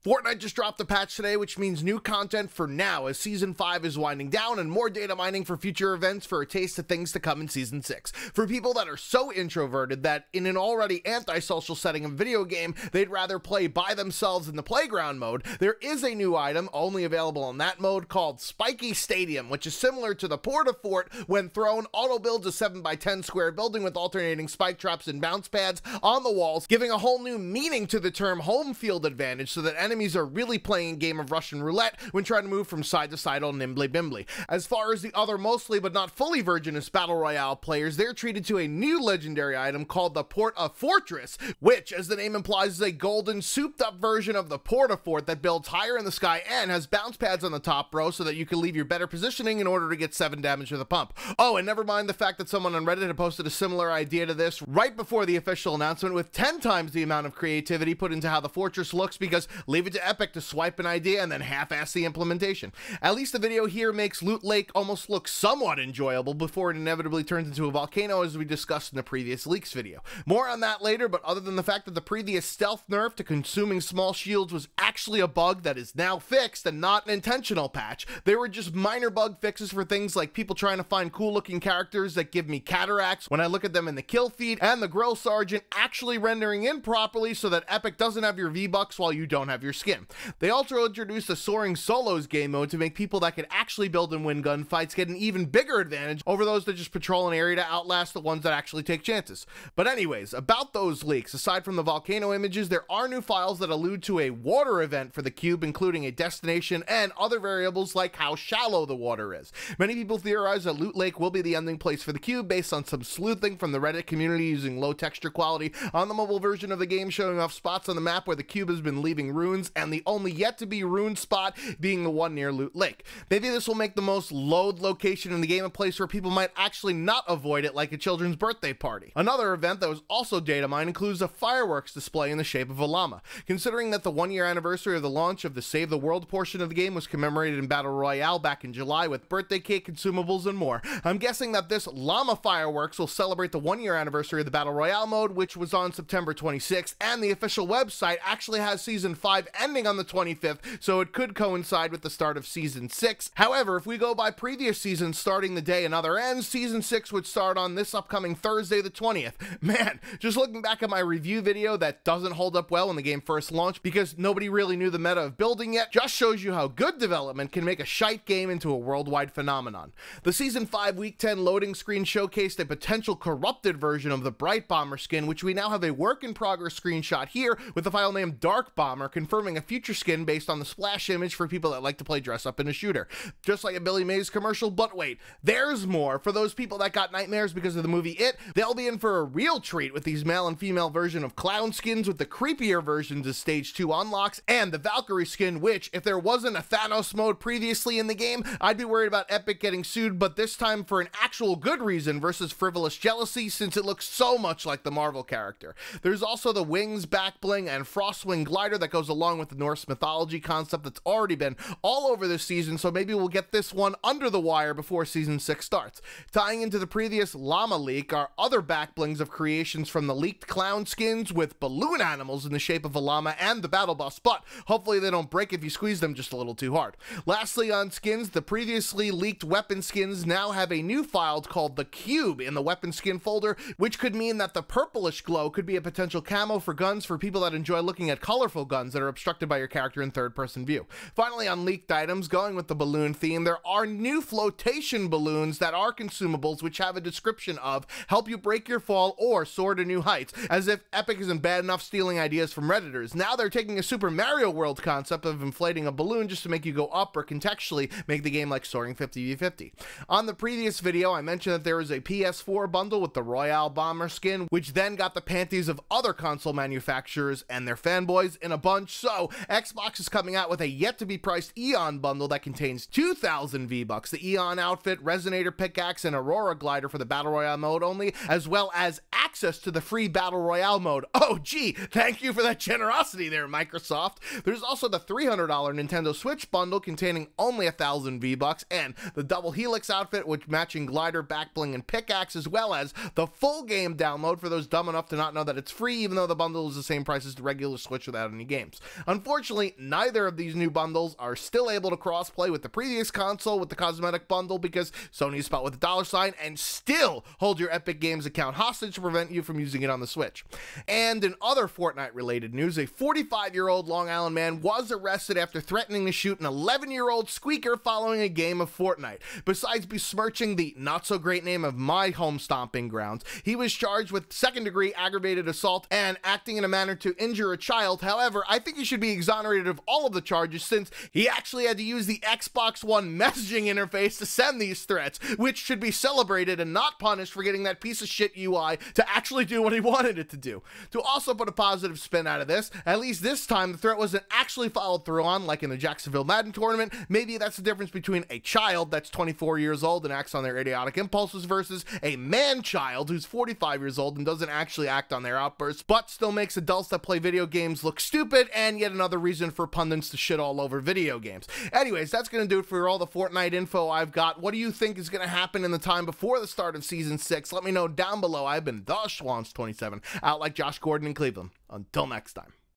Fortnite just dropped a patch today, which means new content for now as Season 5 is winding down and more data mining for future events for a taste of things to come in Season 6. For people that are so introverted that in an already antisocial setting of a video game, they'd rather play by themselves in the playground mode, there is a new item only available in that mode called Spiky Stadium, which is similar to the Porta Fort. When thrown, auto builds a 7x10 square building with alternating spike traps and bounce pads on the walls, giving a whole new meaning to the term home field advantage so that enemies are really playing a game of Russian roulette when trying to move from side to side all nimbly bimbly. As far as the other mostly but not fully virginous Battle Royale players, they're treated to a new legendary item called the Porta Fortress, which, as the name implies, is a golden souped up version of the Porta Fort that builds higher in the sky and has bounce pads on the top row so that you can leave your better positioning in order to get 7 damage with a pump. Oh, and never mind the fact that someone on Reddit had posted a similar idea to this right before the official announcement with 10 times the amount of creativity put into how the fortress looks, because leave it to Epic to swipe an idea and then half-ass the implementation. At least the video here makes Loot Lake almost look somewhat enjoyable before it inevitably turns into a volcano, as we discussed in the previous leaks video. More on that later, but other than the fact that the previous stealth nerf to consuming small shields was actually a bug that is now fixed and not an intentional patch, there were just minor bug fixes for things like people trying to find cool looking characters that give me cataracts when I look at them in the kill feed, and the Grill Sergeant actually rendering in properly so that Epic doesn't have your V-Bucks while you don't have your skin. They also introduced a Soaring Solos game mode to make people that could actually build and win gunfights get an even bigger advantage over those that just patrol an area to outlast the ones that actually take chances. But anyways, about those leaks, aside from the volcano images, there are new files that allude to a water event for the cube, including a destination and other variables like how shallow the water is. Many people theorize that Loot Lake will be the ending place for the cube based on some sleuthing from the Reddit community using low texture quality on the mobile version of the game, showing off spots on the map where the cube has been leaving ruins, and the only yet to be ruined spot being the one near Loot Lake. Maybe this will make the most loathed location in the game a place where people might actually not avoid it, like a children's birthday party. Another event that was also data mined includes a fireworks display in the shape of a llama. Considering that the 1-year anniversary of the launch of the Save the World portion of the game was commemorated in Battle Royale back in July with birthday cake, consumables, and more, I'm guessing that this llama fireworks will celebrate the 1-year anniversary of the Battle Royale mode, which was on September 26th, and the official website actually has Season 5 ending on the 25th, so it could coincide with the start of Season 6. However, if we go by previous seasons starting the day another ends, Season 6 would start on this upcoming Thursday the 20th. Man, just looking back at my review video that doesn't hold up well when the game first launched because nobody really knew the meta of building yet, just shows you how good development can make a shite game into a worldwide phenomenon. The Season 5 Week 10 loading screen showcased a potential corrupted version of the Bright Bomber skin, which we now have a work-in-progress screenshot here with the file named Dark Bomber, confirming a future skin based on the splash image for people that like to play dress up in a shooter. Just like a Billy Mays commercial, but wait, there's more. For those people that got nightmares because of the movie It, they'll be in for a real treat with these male and female version of clown skins with the creepier versions as Stage 2 unlocks, and the Valkyrie skin, which, if there wasn't a Thanos mode previously in the game, I'd be worried about Epic getting sued, but this time for an actual good reason versus frivolous jealousy, since it looks so much like the Marvel character. There's also the wings, back bling, and Frostwing glider that goes along with the Norse mythology concept that's already been all over this season, so maybe we'll get this one under the wire before Season 6 starts. Tying into the previous llama leak are other back blings of creations from the leaked clown skins with balloon animals in the shape of a llama and the battle bus, but hopefully they don't break if you squeeze them just a little too hard. Lastly, on skins, the previously leaked weapon skins now have a new file called the Cube in the weapon skin folder, which could mean that the purplish glow could be a potential camo for guns for people that enjoy looking at colorful guns that are obstructed by your character in third-person view. Finally, on leaked items, going with the balloon theme, there are new flotation balloons that are consumables, which have a description of help you break your fall or soar to new heights, as if Epic isn't bad enough stealing ideas from Redditors. Now they're taking a Super Mario World concept of inflating a balloon just to make you go up or contextually make the game like soaring 50v50. On the previous video, I mentioned that there was a PS4 bundle with the Royale Bomber skin, which then got the panties of other console manufacturers and their fanboys in a bunch, so Xbox is coming out with a yet-to-be-priced Eon bundle that contains 2,000 V-Bucks, the Eon outfit, Resonator pickaxe, and Aurora glider for the Battle Royale mode only, as well as access to the free Battle Royale mode. Oh gee, thank you for that generosity there, Microsoft. There's also the $300 Nintendo Switch bundle containing only 1,000 V-Bucks, and the double Helix outfit with matching glider, back bling, and pickaxe, as well as the full game download for those dumb enough to not know that it's free, even though the bundle is the same price as the regular Switch without any games. Unfortunately, neither of these new bundles are still able to cross-play with the previous console with the cosmetic bundle because Sony is spelled with a $sign and still hold your Epic Games account hostage to prevent you from using it on the Switch. And in other Fortnite-related news, a 45-year-old Long Island man was arrested after threatening to shoot an 11-year-old squeaker following a game of Fortnite. Besides besmirching the not-so-great name of my home stomping grounds, he was charged with second-degree aggravated assault and acting in a manner to injure a child. However, I think he should be exonerated of all of the charges since he actually had to use the Xbox One messaging interface to send these threats, which should be celebrated and not punished for getting that piece of shit UI to actually do what he wanted it to do. To also put a positive spin out of this, at least this time the threat wasn't actually followed through on, like in the Jacksonville Madden tournament. Maybe that's the difference between a child that's 24 years old and acts on their idiotic impulses versus a man-child who's 45 years old and doesn't actually act on their outbursts, but still makes adults that play video games look stupid, and yet another reason for pundits to shit all over video games. Anyways, that's going to do it for all the Fortnite info I've got. What do you think is going to happen in the time before the start of Season 6? Let me know down below. I've been the Schwans27, out like Josh Gordon in Cleveland. Until next time.